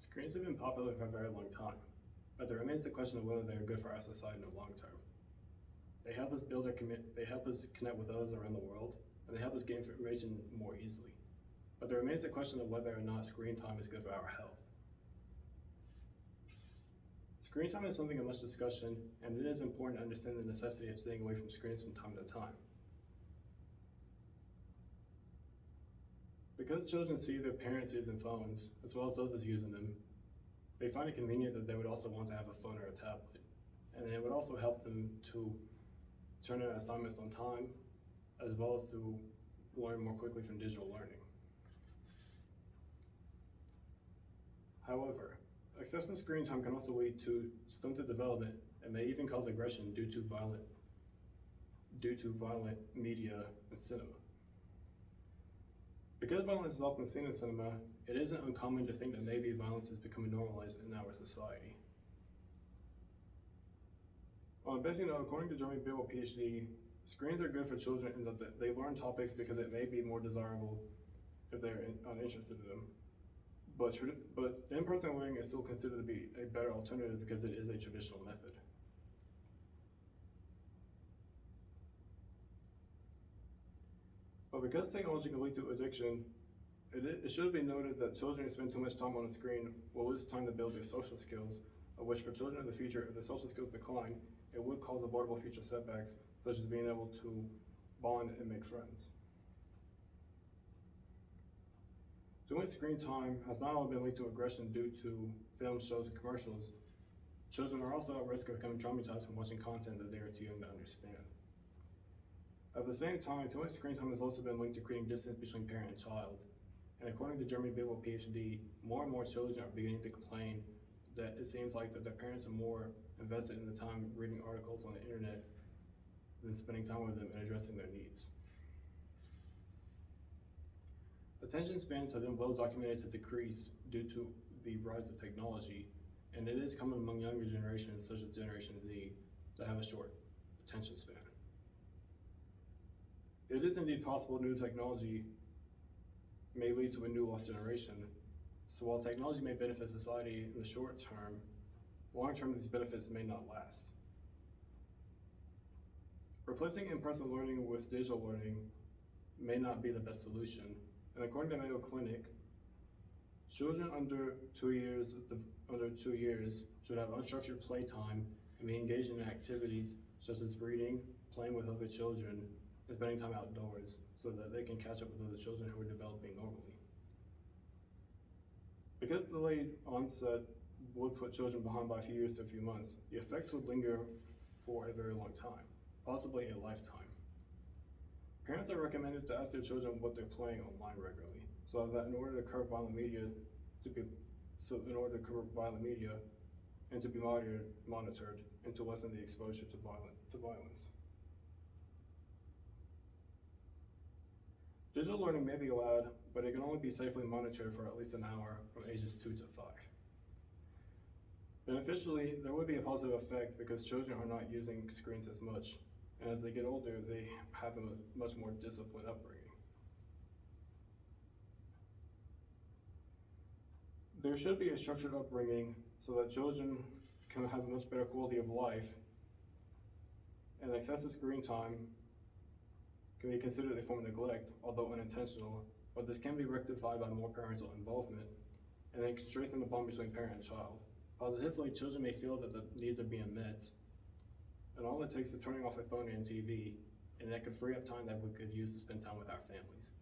Screens have been popular for a very long time, but there remains the question of whether they are good for our society in the long term. They help us they help us connect with others around the world, and they help us gain information more easily. But there remains the question of whether or not screen time is good for our health. Screen time is something of much discussion, and it is important to understand the necessity of staying away from screens from time to time. Because children see their parents using phones, as well as others using them, they find it convenient that they would also want to have a phone or a tablet. And it would also help them to turn in assignments on time, as well as to learn more quickly from digital learning. However, excessive screen time can also lead to stunted development and may even cause aggression due to violent media and cinema. Because violence is often seen in cinema, it isn't uncommon to think that maybe violence is becoming normalized in our society. On a basic note, according to Jeremy Bill, PhD, screens are good for children in that they learn topics because it may be more desirable if they're uninterested in them. But in-person learning is still considered to be a better alternative because it is a traditional method. But because technology can lead to addiction, it should be noted that children who spend too much time on the screen will lose time to build their social skills, of which for children in the future, if their social skills decline, it would cause avoidable future setbacks, such as being able to bond and make friends. Too much screen time has not only been linked to aggression due to film shows and commercials, children are also at risk of becoming traumatized from watching content that they are too young to understand. At the same time, too much screen time has also been linked to creating distance between parent and child. And according to Jeremy Bigelow, PhD, more and more children are beginning to complain that it seems like that their parents are more invested in the time reading articles on the internet than spending time with them and addressing their needs. Attention spans have been well documented to decrease due to the rise of technology, and it is common among younger generations such as Generation Z that have a short attention span. It is indeed possible new technology may lead to a new lost generation. So while technology may benefit society in the short term, long term these benefits may not last. Replacing in-person learning with digital learning may not be the best solution. And according to Mayo Clinic, children under 2 years should have unstructured playtime and be engaged in activities such as reading, playing with other children, and spending time outdoors so that they can catch up with other children who are developing normally. Because delayed onset would put children behind by a few years to a few months, the effects would linger for a very long time, possibly a lifetime. Parents are recommended to ask their children what they're playing online regularly, so that in order to curb violent media and to be monitored and to lessen the exposure to violence. Digital learning may be allowed, but it can only be safely monitored for at least an hour from ages 2 to 5. Beneficially, there would be a positive effect because children are not using screens as much, and as they get older, they have a much more disciplined upbringing. There should be a structured upbringing so that children can have a much better quality of life, and excessive screen time can be considered a form of neglect, although unintentional, but this can be rectified by more parental involvement, and it can strengthen the bond between parent and child. Positively, children may feel that the needs are being met, and all it takes is turning off a phone and TV, and that could free up time that we could use to spend time with our families.